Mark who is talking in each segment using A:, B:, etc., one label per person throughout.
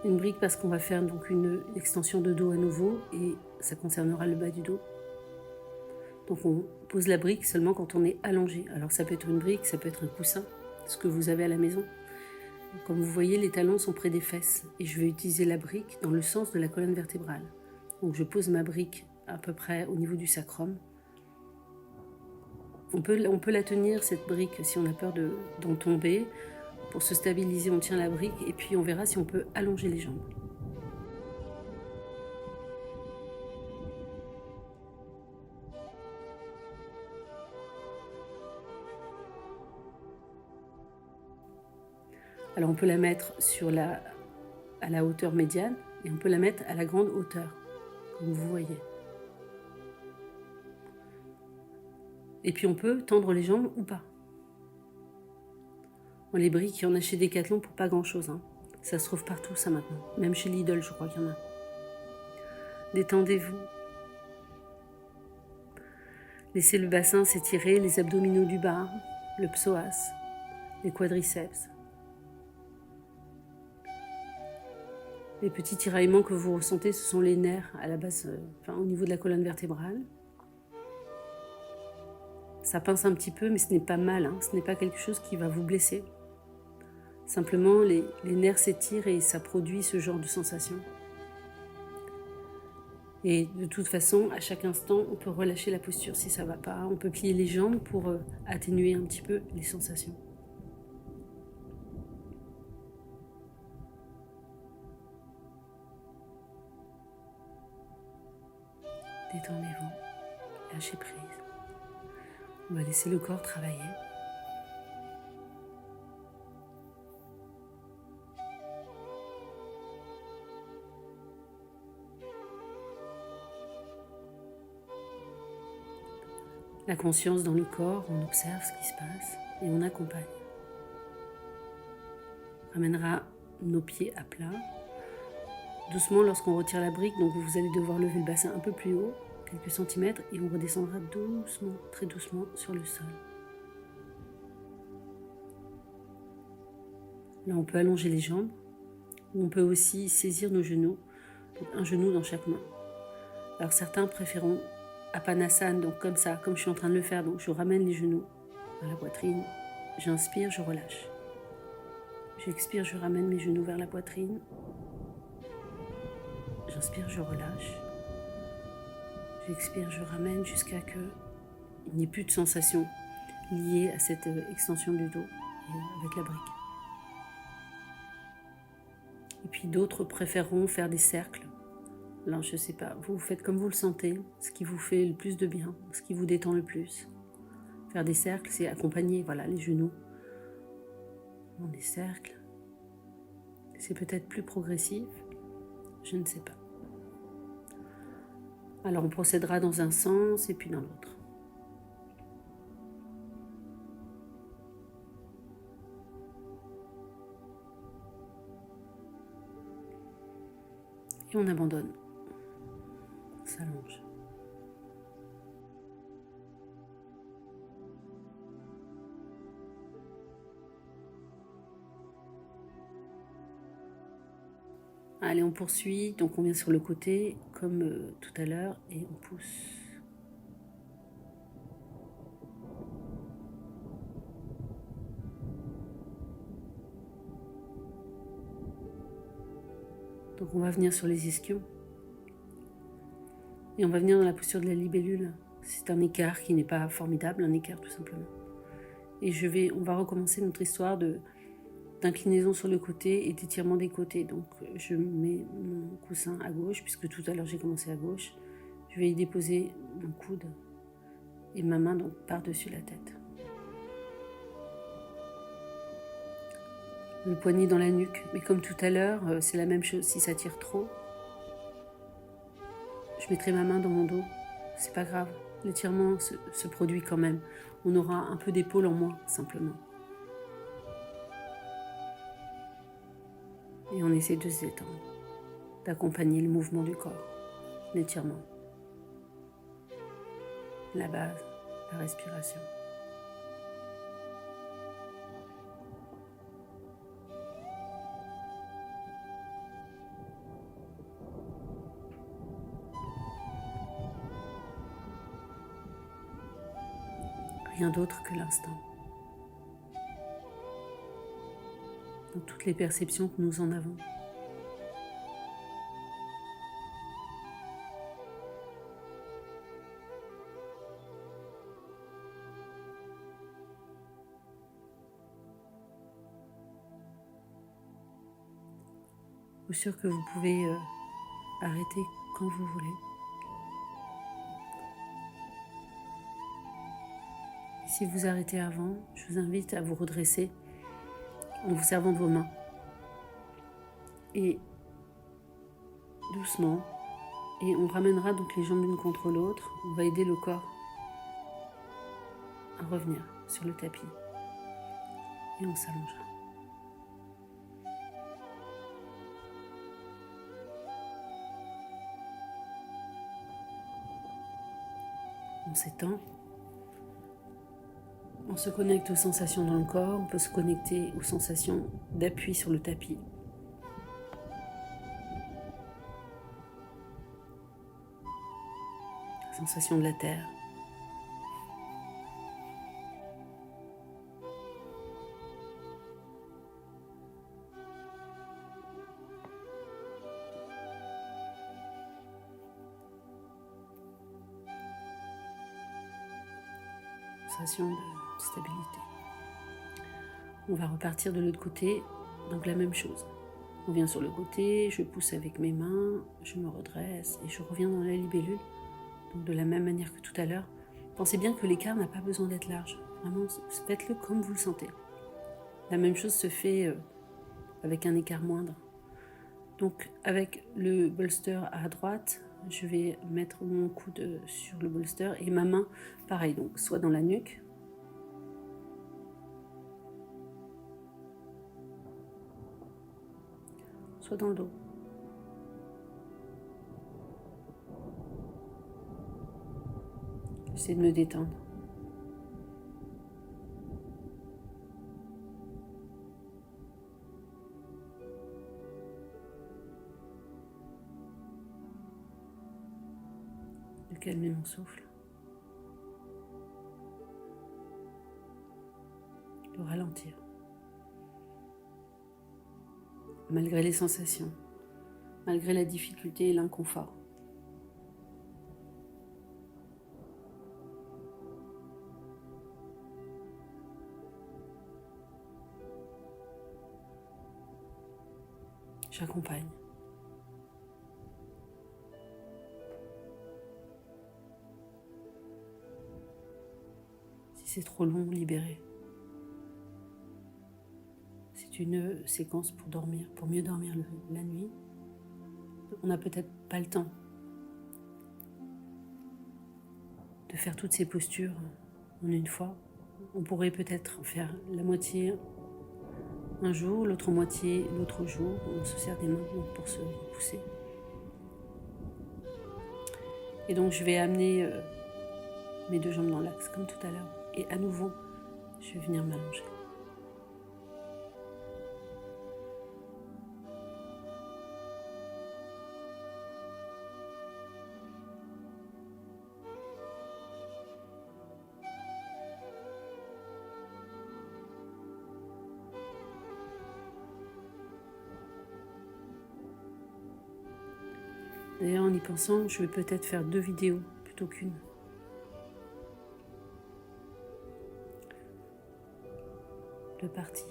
A: Une brique parce qu'on va faire donc une extension de dos à nouveau et ça concernera le bas du dos. Donc on pose la brique seulement quand on est allongé. Alors ça peut être une brique, ça peut être un coussin, ce que vous avez à la maison. Comme vous voyez, les talons sont près des fesses et je vais utiliser la brique dans le sens de la colonne vertébrale. Donc je pose ma brique à peu près au niveau du sacrum. On peut la tenir, cette brique, si on a peur d'en tomber. Pour se stabiliser, on tient la brique et puis on verra si on peut allonger les jambes. Alors on peut la mettre à la hauteur médiane et on peut la mettre à la grande hauteur, comme vous voyez. Et puis on peut tendre les jambes ou pas. Bon, les briques, il y en a chez Decathlon pour pas grand chose. Ça se trouve partout ça maintenant. Même chez Lidl, je crois qu'il y en a. Détendez-vous. Laissez le bassin s'étirer, les abdominaux du bas, le psoas, les quadriceps. Les petits tiraillements que vous ressentez, ce sont les nerfs à la base, au niveau de la colonne vertébrale. Ça pince un petit peu, mais ce n'est pas mal, ce n'est pas quelque chose qui va vous blesser. Simplement, les nerfs s'étirent et ça produit ce genre de sensation. Et de toute façon, à chaque instant, on peut relâcher la posture si ça ne va pas. On peut plier les jambes pour atténuer un petit peu les sensations. Détendez-vous, lâchez prise. On va laisser le corps travailler. La conscience dans le corps, on observe ce qui se passe et on accompagne. On ramènera nos pieds à plat. Doucement, lorsqu'on retire la brique, donc vous allez devoir lever le bassin un peu plus haut, quelques centimètres, et on redescendra doucement, très doucement sur le sol. Là, on peut allonger les jambes, ou on peut aussi saisir nos genoux, donc un genou dans chaque main. Alors certains préféreront Apanasana, donc comme ça, comme je suis en train de le faire, donc je ramène les genoux vers la poitrine, j'inspire, je relâche. J'expire, je ramène mes genoux vers la poitrine. J'inspire, je relâche. J'expire, je ramène jusqu'à ce qu'il n'y ait plus de sensation liée à cette extension du dos avec la brique. Et puis d'autres préféreront faire des cercles. Alors je ne sais pas, vous faites comme vous le sentez, ce qui vous fait le plus de bien, ce qui vous détend le plus. Faire des cercles, c'est accompagner les genoux dans des cercles. C'est peut-être plus progressif, je ne sais pas. Alors on procédera dans un sens et puis dans l'autre. Et on abandonne. On s'allonge. Allez, on poursuit. Donc on vient sur le côté comme tout à l'heure et on pousse. Donc on va venir sur les ischions. Et on va venir dans la posture de la libellule. C'est un écart qui n'est pas formidable, un écart tout simplement. Et on va recommencer notre histoire d'inclinaison sur le côté et d'étirement des côtés. Donc je mets mon coussin à gauche, puisque tout à l'heure j'ai commencé à gauche. Je vais y déposer mon coude et ma main donc par-dessus la tête. Le poignet dans la nuque, mais comme tout à l'heure, c'est la même chose. Si ça tire trop, je mettrai ma main dans mon dos. C'est pas grave, l'étirement se produit quand même. On aura un peu d'épaule en moins, simplement. Et on essaie de se détendre, d'accompagner le mouvement du corps, l'étirement, la base, la respiration. rien d'autre que l'instant. Dans toutes les perceptions que nous en avons. Je suis sûre que vous pouvez arrêter quand vous voulez. Et si vous arrêtez avant, je vous invite à vous redresser en vous servant de vos mains. Et doucement, et on ramènera donc les jambes l'une contre l'autre. On va aider le corps à revenir sur le tapis. Et on s'allongera. On s'étend. On se connecte aux sensations dans le corps. On peut se connecter aux sensations d'appui sur le tapis. Sensation de la terre. Sensation de stabilité. On va repartir de l'autre côté, donc la même chose. On vient sur le côté, je pousse avec mes mains, je me redresse et je reviens dans la libellule. Donc de la même manière que tout à l'heure. Pensez bien que l'écart n'a pas besoin d'être large. Vraiment, faites-le comme vous le sentez. La même chose se fait avec un écart moindre. Donc avec le bolster à droite, je vais mettre mon coude sur le bolster et ma main, pareil, donc soit dans la nuque, soit dans le dos. J'essaie de me détendre. De calmer mon souffle. De ralentir. Malgré les sensations, malgré la difficulté et l'inconfort. J'accompagne. Si c'est trop long, libérez. C'est une séquence pour dormir, pour mieux dormir la nuit. On n'a peut-être pas le temps de faire toutes ces postures en une fois. On pourrait peut-être faire la moitié un jour, l'autre moitié l'autre jour. On se serre des mains pour se repousser. Et donc je vais amener mes deux jambes dans l'axe comme tout à l'heure. Et à nouveau, je vais venir m'allonger. D'ailleurs, en y pensant, je vais peut-être faire 2 vidéos plutôt qu'une. De partie.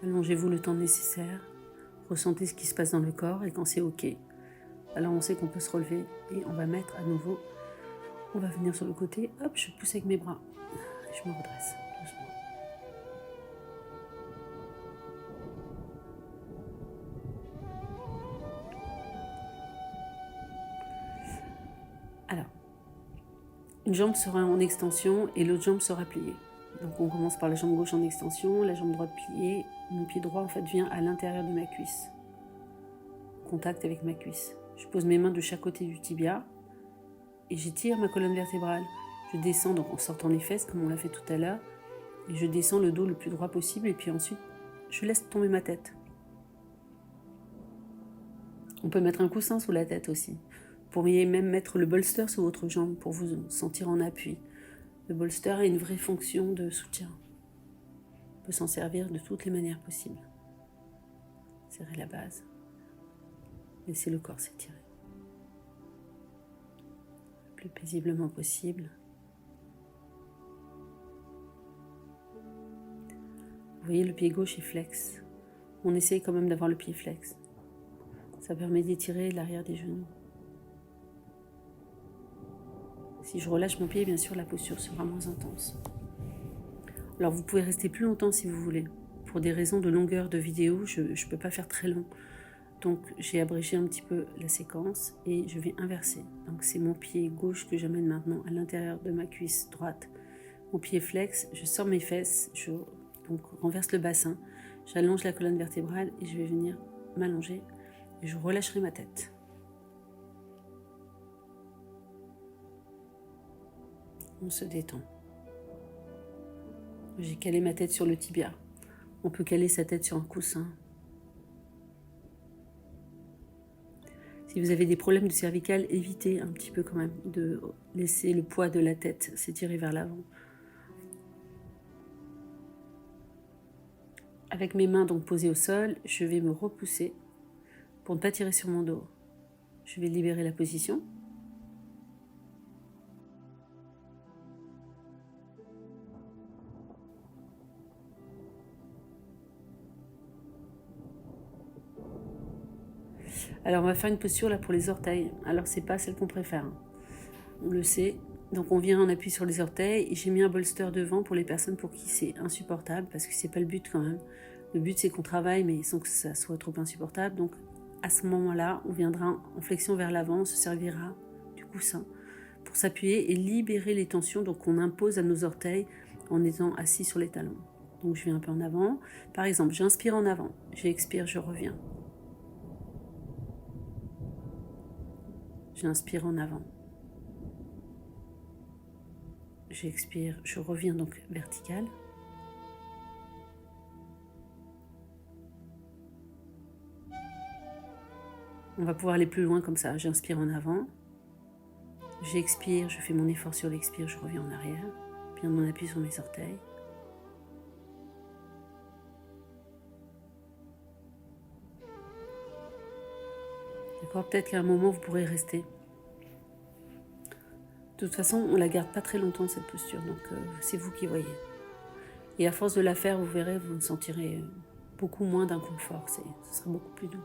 A: Allongez-vous le temps nécessaire, ressentez ce qui se passe dans le corps et quand c'est OK, alors on sait qu'on peut se relever et on va mettre à nouveau, on va venir sur le côté, hop, je pousse avec mes bras, je me redresse doucement. Alors, une jambe sera en extension et l'autre jambe sera pliée. Donc on commence par la jambe gauche en extension, la jambe droite pliée. Mon pied droit en fait vient à l'intérieur de ma cuisse. Contact avec ma cuisse. Je pose mes mains de chaque côté du tibia et j'étire ma colonne vertébrale. Je descends donc en sortant les fesses comme on l'a fait tout à l'heure et je descends le dos le plus droit possible et puis ensuite je laisse tomber ma tête. On peut mettre un coussin sous la tête aussi. Vous pourriez même mettre le bolster sous votre jambe pour vous sentir en appui. Le bolster a une vraie fonction de soutien. On peut s'en servir de toutes les manières possibles. Serrez la base. Laissez le corps s'étirer. Le plus paisiblement possible. Vous voyez, le pied gauche est flex. On essaye quand même d'avoir le pied flex. Ça permet d'étirer l'arrière des genoux. Si je relâche mon pied, bien sûr, la posture sera moins intense. Alors, vous pouvez rester plus longtemps si vous voulez. Pour des raisons de longueur de vidéo, je ne peux pas faire très long. Donc, j'ai abrégé un petit peu la séquence et je vais inverser. Donc, c'est mon pied gauche que j'amène maintenant à l'intérieur de ma cuisse droite. Mon pied flex, je sors mes fesses, je renverse le bassin, j'allonge la colonne vertébrale et je vais venir m'allonger et je relâcherai ma tête. On se détend. J'ai calé ma tête sur le tibia. On peut caler sa tête sur un coussin. Si vous avez des problèmes de cervicales, évitez un petit peu quand même de laisser le poids de la tête s'étirer vers l'avant. Avec mes mains donc posées au sol, je vais me repousser pour ne pas tirer sur mon dos. Je vais libérer la position. Alors on va faire une posture là pour les orteils. Alors c'est pas celle qu'on préfère, hein. On le sait. Donc on vient en appui sur les orteils et j'ai mis un bolster devant pour les personnes pour qui c'est insupportable parce que c'est pas le but quand même. Le but c'est qu'on travaille mais sans que ça soit trop insupportable. Donc à ce moment-là, on viendra en flexion vers l'avant, on se servira du coussin pour s'appuyer et libérer les tensions donc on impose à nos orteils en étant assis sur les talons. Donc je vais un peu en avant. Par exemple, j'inspire en avant, j'expire, je reviens. J'inspire en avant. J'expire, je reviens donc vertical. On va pouvoir aller plus loin comme ça. J'inspire en avant. J'expire, je fais mon effort sur l'expire, je reviens en arrière. Puis on appuie sur mes orteils. D'accord, peut-être qu'à un moment vous pourrez rester. De toute façon, on ne la garde pas très longtemps cette posture, donc c'est vous qui voyez. Et à force de la faire, vous verrez, vous sentirez beaucoup moins d'inconfort, ce sera beaucoup plus doux.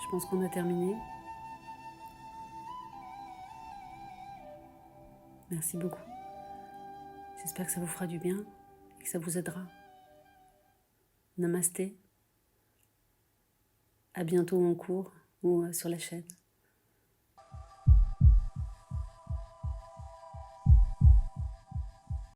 A: Je pense qu'on a terminé. Merci beaucoup. J'espère que ça vous fera du bien et que ça vous aidera. Namasté. À bientôt en cours ou sur la chaîne.